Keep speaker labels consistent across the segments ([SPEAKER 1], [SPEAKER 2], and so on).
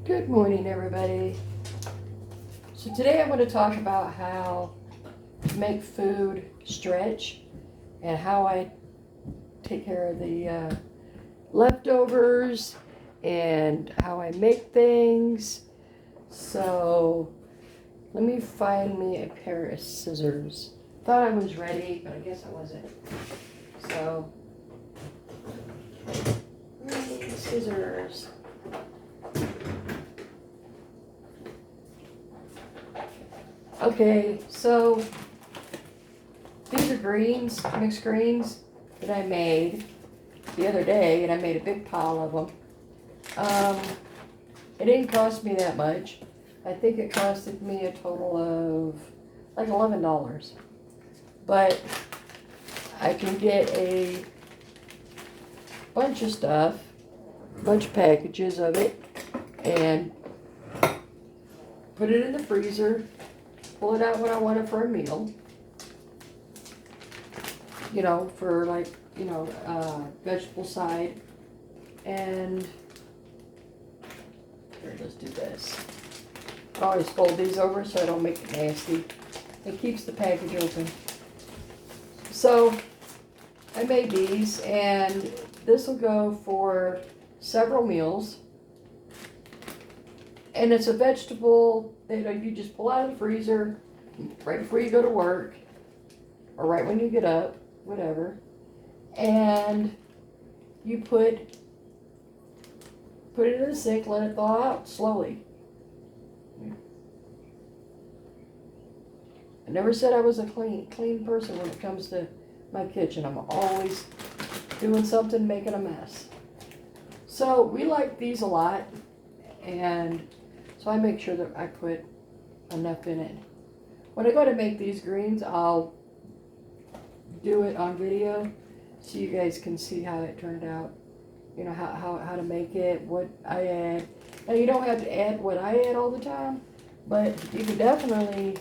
[SPEAKER 1] Good morning, everybody. So today I'm going to talk about how to make food stretch and how I take care of the leftovers and how I make things. So let me find me a pair of scissors. Thought I was ready, but I guess I wasn't. So, scissors. Okay, so these are greens, mixed greens that I made the other day, and I made a big pile of them. It didn't cost me that much. I think it costed me a total of like $11. But I can get a bunch of stuff, a bunch of packages of it, and put it in the freezer. Pull it out when I want it for a meal. You know, for like, vegetable side. And here, let's do this. I always fold these over so I don't make it nasty. It keeps the package open. So I made these, and this will go for several meals. And it's a vegetable that you just pull out of the freezer right before you go to work, or right when you get up, whatever. And you put it in the sink, let it thaw out slowly. I never said I was a clean person when it comes to my kitchen. I'm always doing something, making a mess. So we like these a lot, and so I make sure that I put enough in it. When I go to make these greens, I'll do it on video so you guys can see how it turned out. You know, how to make it, what I add. Now, you don't have to add what I add all the time, but you can definitely,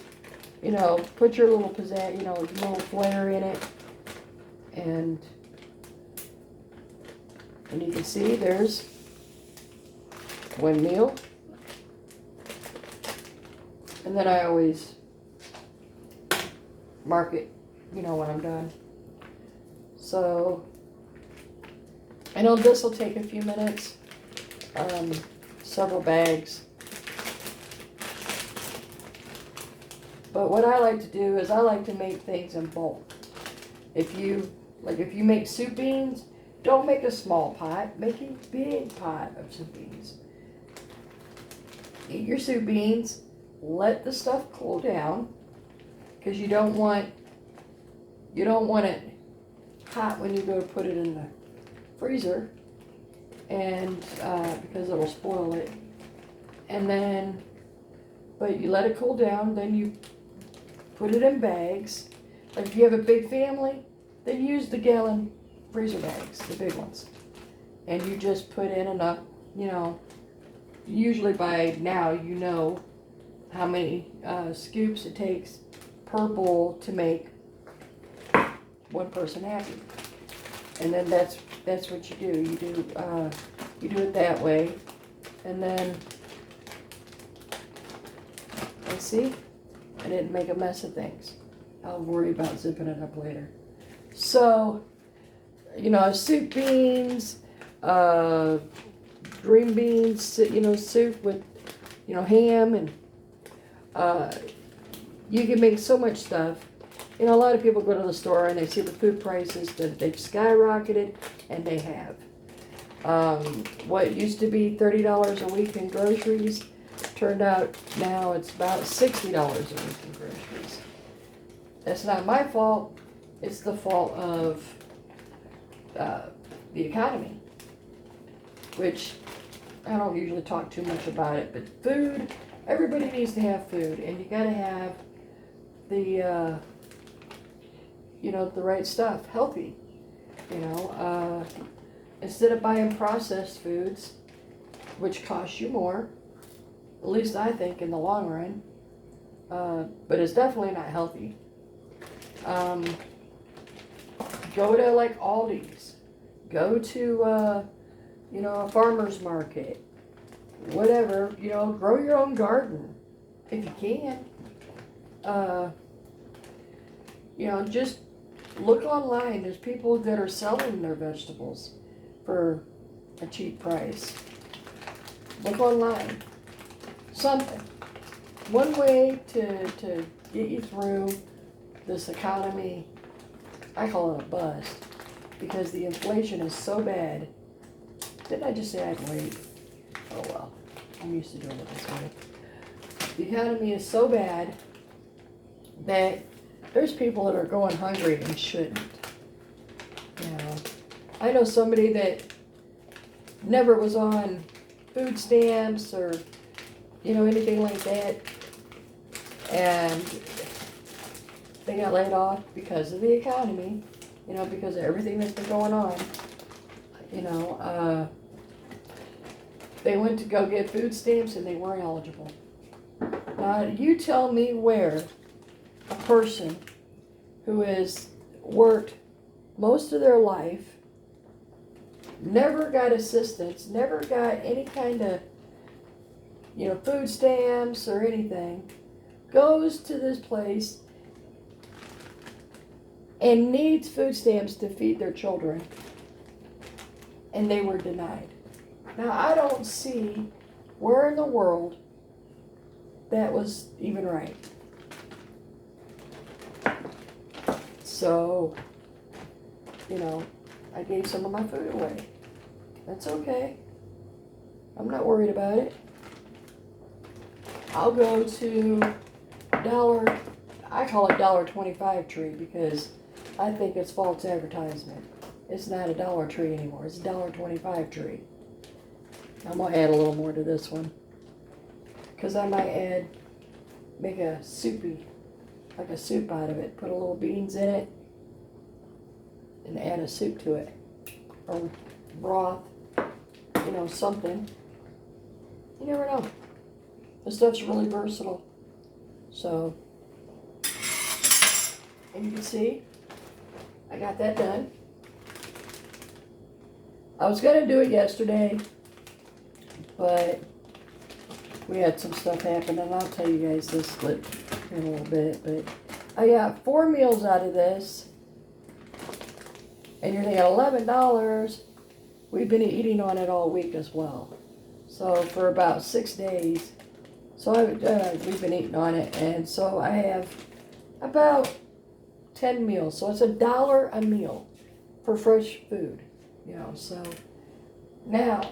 [SPEAKER 1] put your little pizzazz, little flair in it. And you can see there's one meal. And then I always mark it, when I'm done. So, I know this will take a few minutes, several bags. But what I like to do is I like to make things in bulk. If you make soup beans, don't make a small pot, make a big pot of soup beans. Eat your soup beans. Let the stuff cool down, because you don't want it hot when you go to put it in the freezer, and because it'll spoil it. And then, but you let it cool down. Then you put it in bags. Like if you have a big family, then use the gallon freezer bags, the big ones, and you just put in enough. Usually by now how many scoops it takes per bowl to make one person happy. And then that's what you do. You do it that way. And then, let's see, I didn't make a mess of things. I'll worry about zipping it up later. So, soup beans, green beans, soup with, ham, and you can make so much stuff. A lot of people go to the store and they see the food prices that they've skyrocketed, and they have. What used to be $30 a week in groceries turned out now it's about $60 a week in groceries. That's not my fault. It's the fault of the economy, which I don't usually talk too much about it, but food, everybody needs to have food, and you gotta have the the right stuff, healthy. Instead of buying processed foods, which cost you more, at least I think in the long run, but it's definitely not healthy. Go to like Aldi's, go to a farmer's market, whatever, grow your own garden if you can. Just look online. There's people that are selling their vegetables for a cheap price. Look online. Something. One way to get you through this economy, I call it a bust, because the inflation is so bad. Didn't I just say I'd wait? Oh well, I'm used to doing it this way. The economy is so bad that there's people that are going hungry and shouldn't. I know somebody that never was on food stamps or, anything like that, and they got laid off because of the economy, because of everything that's been going on. They went to go get food stamps and they weren't eligible. Now, you tell me where a person who has worked most of their life, never got assistance, never got any kind of, food stamps or anything, goes to this place and needs food stamps to feed their children, and they were denied. Now, I don't see where in the world that was even right. So, I gave some of my food away. That's okay. I'm not worried about it. I'll go to I call it $1.25 tree because I think it's false advertisement. It's not a Dollar Tree anymore. It's a $1.25 tree. I'm going to add a little more to this one, because I might make a soupy, like a soup out of it. Put a little beans in it and add a soup to it, or broth, something. You never know. This stuff's really versatile. So, and you can see, I got that done. I was going to do it yesterday, but we had some stuff happen, and I'll tell you guys this clip in a little bit. But I got 4 meals out of this, and you're thinking $11. We've been eating on it all week as well. So for about 6 days, we've been eating on it, and so I have about 10 meals. So it's $1 a meal for fresh food, So now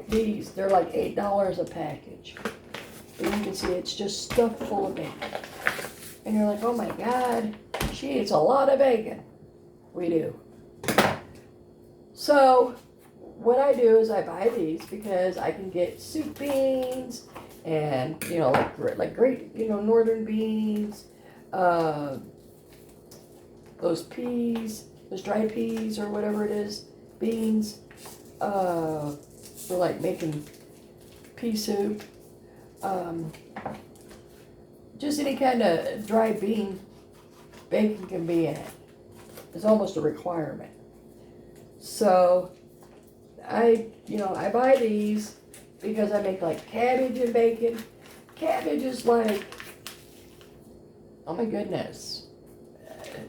[SPEAKER 1] they're like $8 a package. And you can see it's just stuffed full of bacon. And you're like, oh my God, she eats a lot of bacon. We do. So what I do is I buy these because I can get soup beans and, like great, northern beans, those peas, those dry peas or whatever it is, beans, for like making pea soup, just any kind of dry bean, bacon can be in it. It's almost a requirement. So I buy these because I make like cabbage and bacon. Cabbage is like, oh my goodness,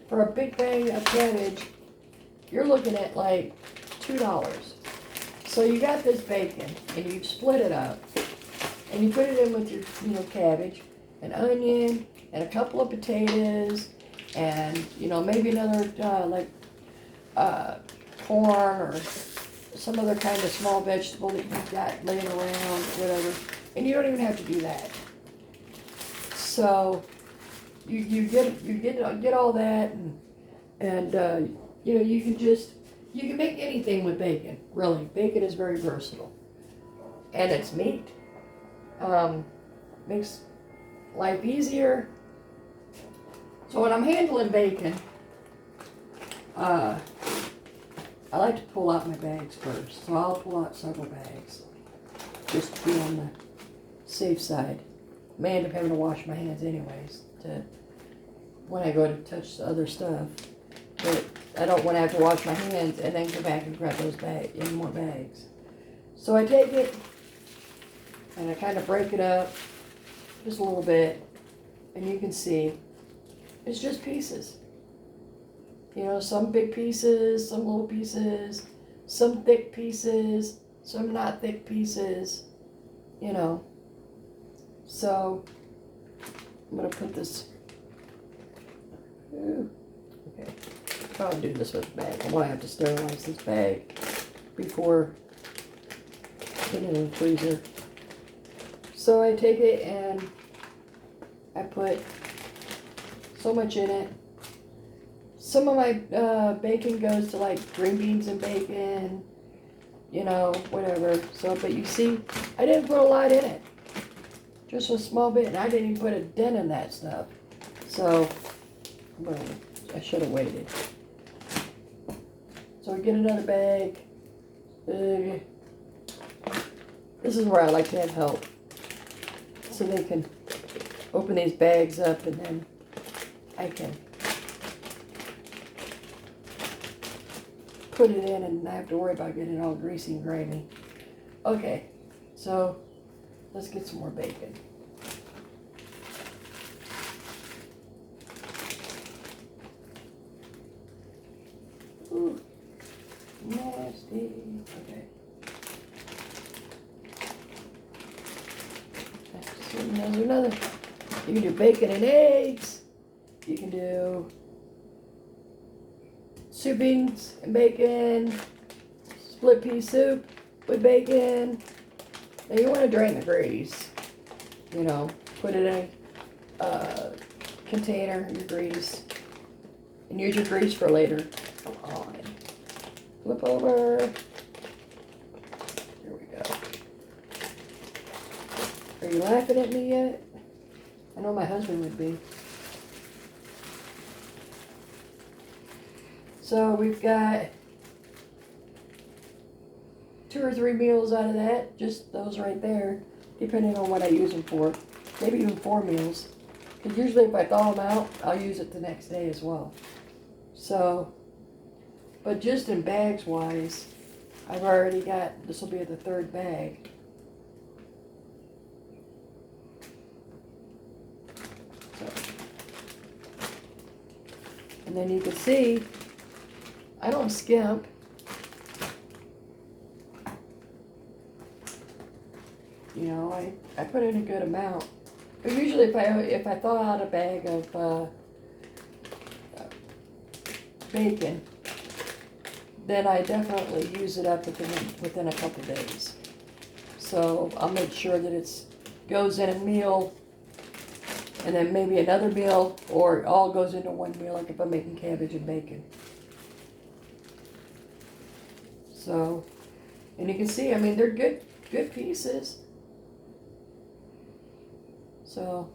[SPEAKER 1] for a big bag of cabbage, you're looking at like $2. So you got this bacon and you split it up and you put it in with your cabbage, an onion, and a couple of potatoes, and maybe another corn or some other kind of small vegetable that you've got laying around, whatever. And you don't even have to do that. So you get all that, and you can make anything with bacon. Really, bacon is very versatile, and it's meat. Makes life easier. So when I'm handling bacon, I like to pull out my bags first. So I'll pull out several bags, just to be on the safe side. I may end up having to wash my hands anyways when I go to touch the other stuff. But I don't want to have to wash my hands and then go back and grab those more bags. So I take it and I kind of break it up just a little bit, and you can see it's just pieces. You know, some big pieces, some little pieces, some thick pieces, some not thick pieces, you know. So I'm gonna put this, okay, I'll do this with the bag. I'm gonna have to sterilize this bag before putting it in the freezer. So I take it and I put so much in it. Some of my bacon goes to like green beans and bacon, you know, whatever. So, but you see, I didn't put a lot in it. Just a small bit, and I didn't even put a dent in that stuff. So, well, I should have waited. So we get another bag. This is where I like to have help. So they can open these bags up, and then I can put it in and not have to worry about getting it all greasy and grimy. Okay, so let's get some more bacon. Ooh, nasty. Okay. There's another. You can do bacon and eggs. You can do soup beans and bacon, split pea soup with bacon. Now you want to drain the grease. You know, put it in a container, your grease, and use your grease for later. Come on. Flip over. Here we go. Are you laughing at me yet? I know my husband would be. So we've got 2 or 3 meals out of that, just those right there, depending on what I use them for. Maybe even 4 meals. Because usually if I thaw them out, I'll use it the next day as well. So, but just in bags wise, I've already got, this will be the 3rd bag. So, and then you can see, I don't skimp. You know, I put in a good amount. But usually if I thaw out a bag of bacon, then I definitely use it up within a couple days. So I'll make sure that it goes in a meal, and then maybe another meal, or it all goes into one meal, like if I'm making cabbage and bacon. So, and you can see, I mean, they're good pieces. So,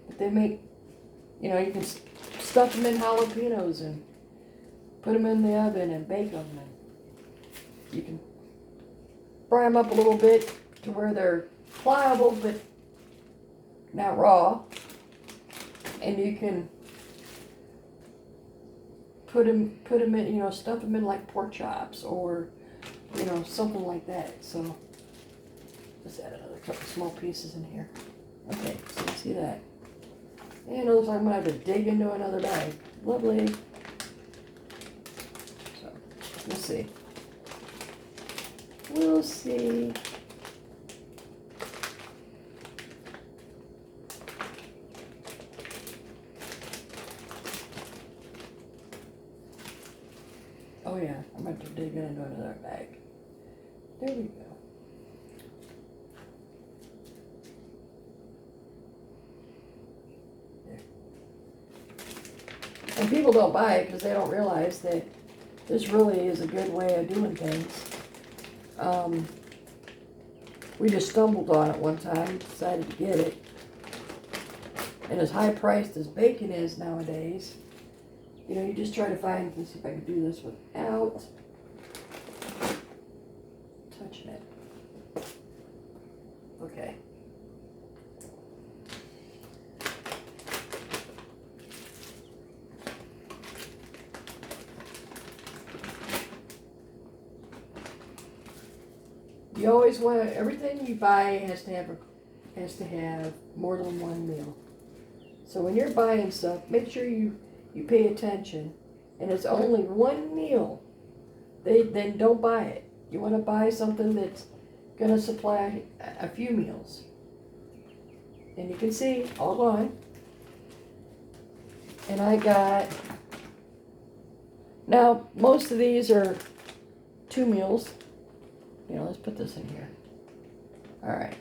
[SPEAKER 1] but they make, you know, you can stuff them in jalapenos and put them in the oven and bake them. And you can fry them up a little bit to where they're pliable but not raw. And you can put them in, you know, stuff them in like pork chops or, you know, something like that. So let's add another couple small pieces in here. Okay, so you see that. And it looks like I'm gonna have to dig into another bag. Lovely. So we'll see. We'll see. Oh yeah, I'm going to dig into another bag. There we go. There. And people don't buy it because they don't realize that this really is a good way of doing things. We just stumbled on it one time, decided to get it. And as high priced as bacon is nowadays, you know, you just try to find, let's see if I can do this without touching it. Okay. You always want everything you buy has to have more than one meal. So when you're buying stuff, make sure you pay attention, and it's only one meal. Then don't buy it. You want to buy something that's going to supply a few meals. And you can see all gone. And I got, now most of these are 2 meals. You know, let's put this in here. All right.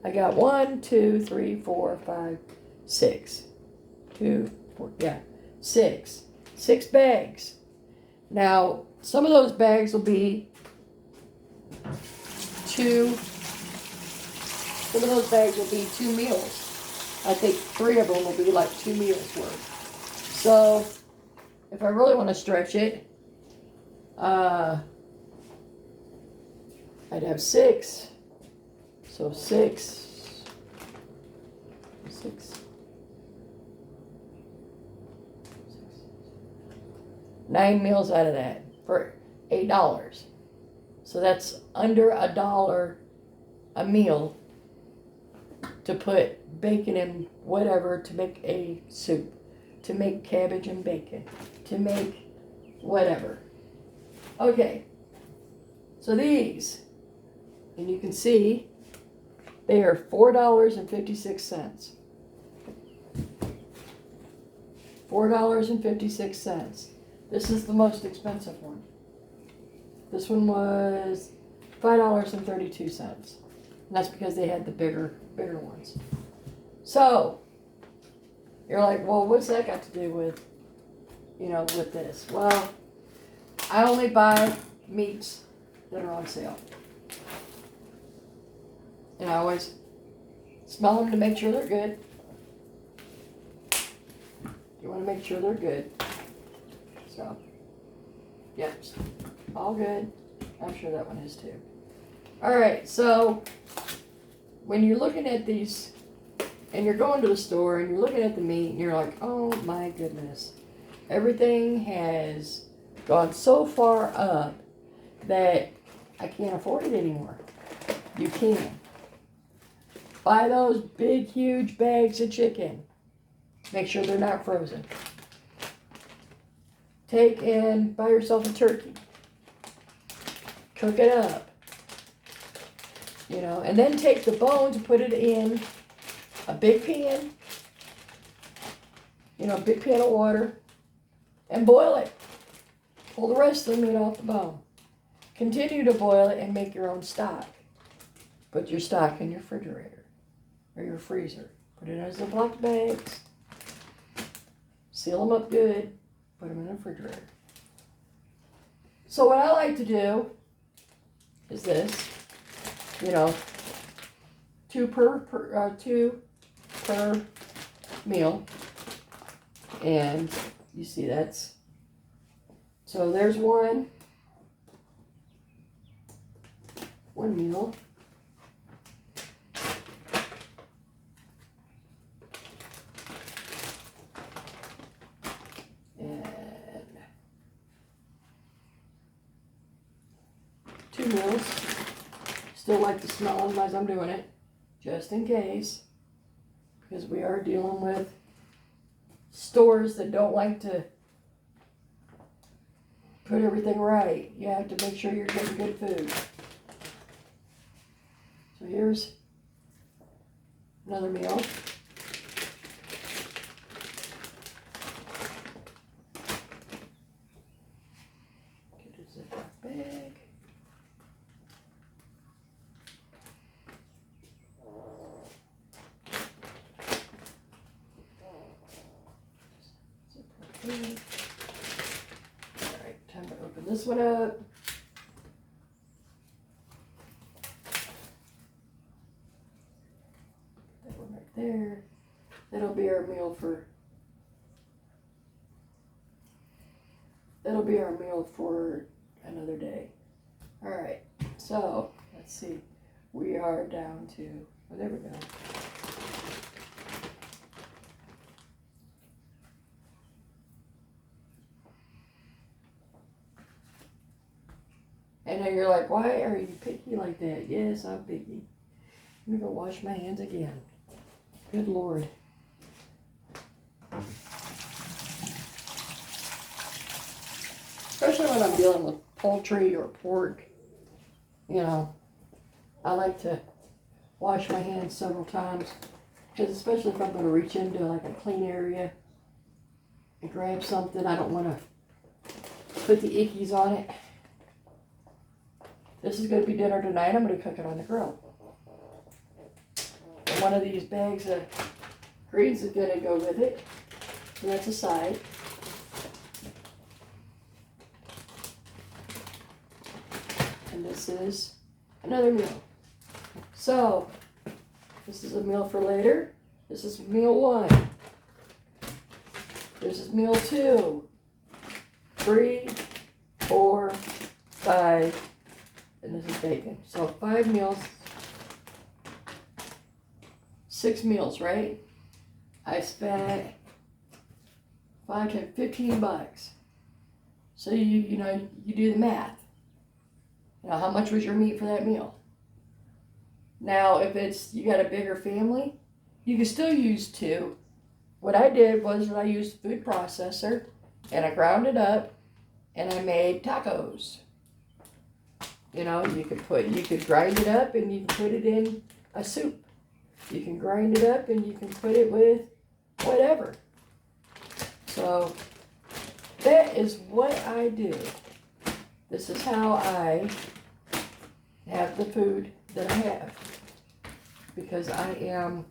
[SPEAKER 1] I got 1, 2, 3, 4, 5, 6. 2, 4, yeah, 6. 6 bags. Now, some of those bags will be 2. Some of those bags will be 2 meals. I think 3 of them will be like 2 meals worth. So, if I really want to stretch it, I'd have 6. So 6. 9 meals out of that for $8. So that's under $1 a meal to put bacon and whatever to make a soup, to make cabbage and bacon, to make whatever. Okay, so these, and you can see they are $4.56. $4.56. This is the most expensive one. This one was $5.32. And that's because they had the bigger ones. So, you're like, well, what's that got to do with, with this? Well, I only buy meats that are on sale. And I always smell them to make sure they're good. You want to make sure they're good. So, yep, all good. I'm sure that one is too. All right, so when you're looking at these, and you're going to the store, and you're looking at the meat, and you're like, oh my goodness. Everything has gone so far up that I can't afford it anymore. You can. Buy those big, huge bags of chicken. Make sure they're not frozen. Take and buy yourself a turkey. Cook it up. And then take the bones and put it in a big pan. A big pan of water. And boil it. Pull the rest of the meat off the bone. Continue to boil it and make your own stock. Put your stock in your refrigerator or your freezer. Put it in Ziploc bags. Seal them up good. Put them in the refrigerator. So what I like to do is this. 2 per meal. And you see that's, so there's one meal. And 2 meals. Still like to smell them as I'm doing it, just in case, because we are dealing with stores that don't like to put everything right. You have to make sure you're getting good food. So here's another meal. Get a Ziploc bag. Alright, time to open this one up. That one right there. That'll be our meal for another day. Alright, so let's see. We are down to, oh, there we go. And then you're like, why are you picky like that? Yes, I'm picky. Let me go wash my hands again. Good Lord. Especially when I'm dealing with poultry or pork, you know, I like to wash my hands several times. Because especially if I'm going to reach into like a clean area and grab something, I don't want to put the ickies on it. This is going to be dinner tonight. I'm going to cook it on the grill. And one of these bags of greens is going to go with it. So that's a side. And this is another meal. So, this is a meal for later. This is meal 1. This is meal 2. 3, 4, 5, and this is bacon. So 5 meals. 6 meals, right? I spent 5 to 15 bucks. So you know, you do the math. You know, how much was your meat for that meal? Now, if you got a bigger family, you can still use 2. What I did was I used a food processor and I ground it up and I made tacos. You know, you could grind it up and you can put it in a soup. You can grind it up and you can put it with whatever. So that is what I do. This is how I have the food that I have. Because I am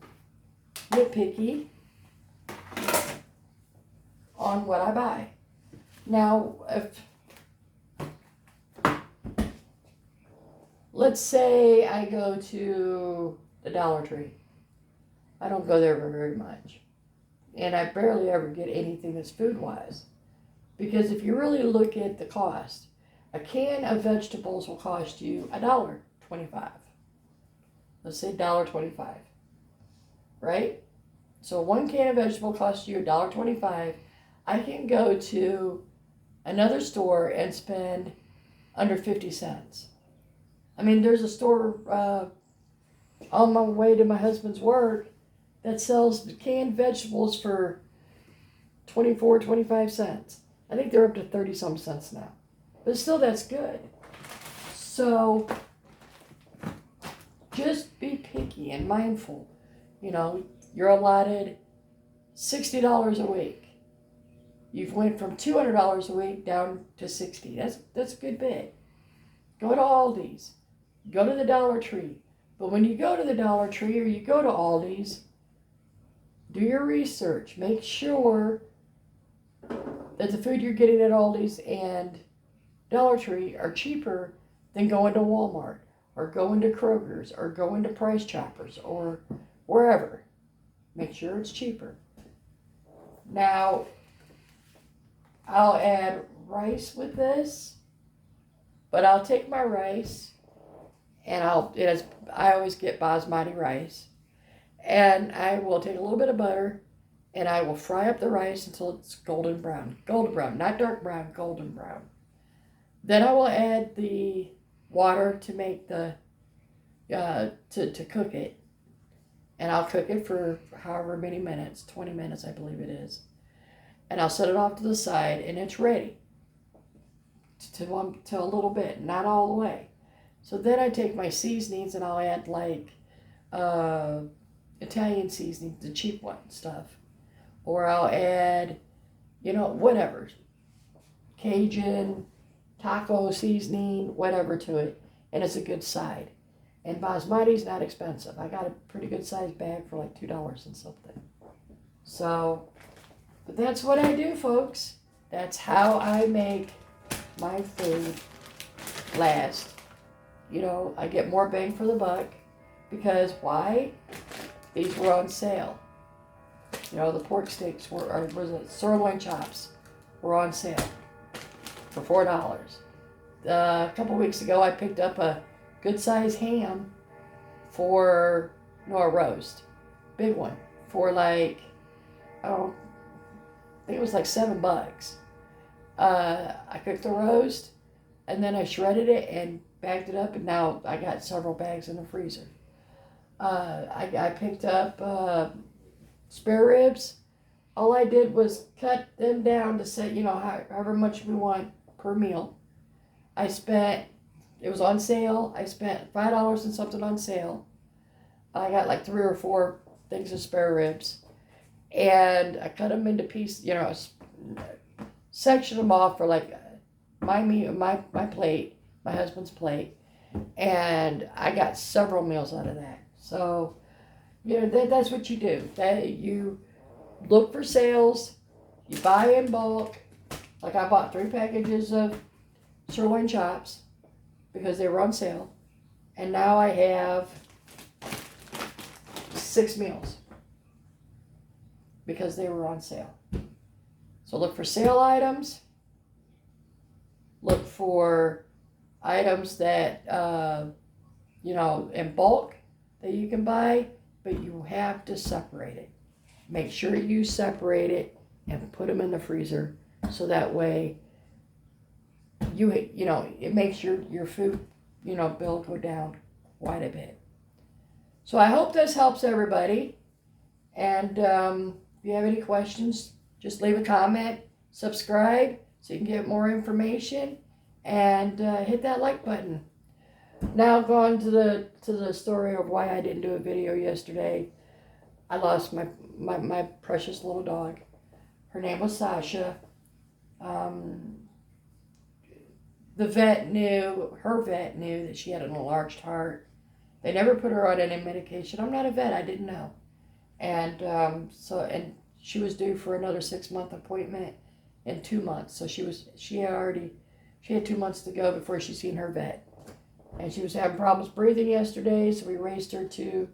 [SPEAKER 1] nitpicky on what I buy. Now, let's say I go to the Dollar Tree. I don't go there very much. And I barely ever get anything that's food-wise. Because if you really look at the cost, a can of vegetables will cost you $1.25. Let's say $1.25. Right? So 1 can of vegetable costs you $1.25. I can go to another store and spend under 50 cents. I mean, there's a store on my way to my husband's work that sells canned vegetables for 24, 25 cents. I think they're up to 30 some cents now. But still, that's good. So just be picky and mindful. You know, you're allotted $60 a week. You've went from $200 a week down to $60. That's a good bit. Go to Aldi's. Go to the Dollar Tree. But when you go to the Dollar Tree or you go to Aldi's, do your research. Make sure that the food you're getting at Aldi's and Dollar Tree are cheaper than going to Walmart or going to Kroger's or going to Price Choppers or wherever. Make sure it's cheaper. Now, I'll add rice with this, but I'll take my rice and I always get basmati rice, and I will take a little bit of butter and I will fry up the rice until it's golden brown, not dark brown, golden brown. Then I will add the water to make the to cook it, and I'll cook it for however many minutes, 20 minutes I believe it is. And I'll set it off to the side, and it's ready to a little bit, not all the way. So then I take my seasonings and I'll add like Italian seasoning, the cheap one stuff. Or I'll add, whatever, Cajun, taco seasoning, whatever to it. And it's a good side. And basmati's not expensive. I got a pretty good sized bag for like $2 and something. So, but that's what I do, folks. That's how I make my food last. I get more bang for the buck because why? These were on sale. The pork steaks sirloin chops were on sale for $4. A couple weeks ago, I picked up a good sized ham for, a roast, big one, for like, I think it was like $7. I cooked the roast, and then I shredded it and bagged it up, and now I got several bags in the freezer. I picked up spare ribs. All I did was cut them down to say, however much we want per meal. It was on sale. I spent $5 and something on sale. I got like 3 or 4 things of spare ribs. And I cut them into pieces, section them off for like my plate, my husband's plate. And I got several meals out of that. So, that's what you do. That you look for sales, you buy in bulk. Like I bought 3 packages of sirloin chops because they were on sale. And now I have 6 meals because they were on sale. So look for sale items. Look for items that, in bulk that you can buy, but you have to separate it. Make sure you separate it and put them in the freezer so that way it makes your food, bill go down quite a bit. So I hope this helps everybody. And if you have any questions, just leave a comment, subscribe so you can get more information, and hit that like button. Now going to the story of why I didn't do a video yesterday. I lost my precious little dog. Her name was Sasha. Her vet knew that she had an enlarged heart. They never put her on any medication. I'm not a vet, I didn't know. And and she was due for another 6-month appointment in 2 months. So she had 2 months to go before she seen her vet. And she was having problems breathing yesterday, so we raced her to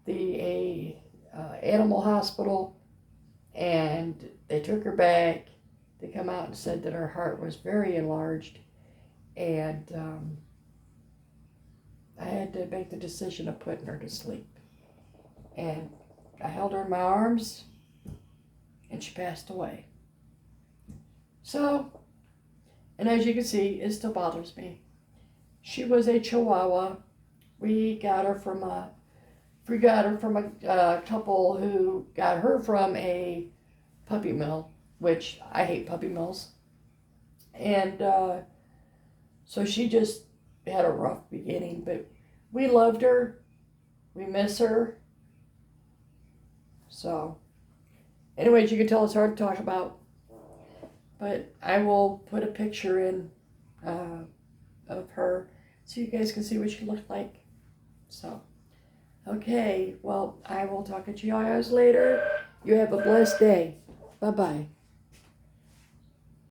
[SPEAKER 1] the animal hospital, and they took her back. They come out and said that her heart was very enlarged, and I had to make the decision of putting her to sleep. And I held her in my arms, and she passed away. So, and as you can see, it still bothers me. She was a Chihuahua. We got her from a couple who got her from a puppy mill, which I hate puppy mills. And so she just had a rough beginning, but we loved her. We miss her. So, anyways, you can tell it's hard to talk about, but I will put a picture in of her so you guys can see what she looked like. So, okay, well, I will talk to you guys later. You have a blessed day. Bye-bye.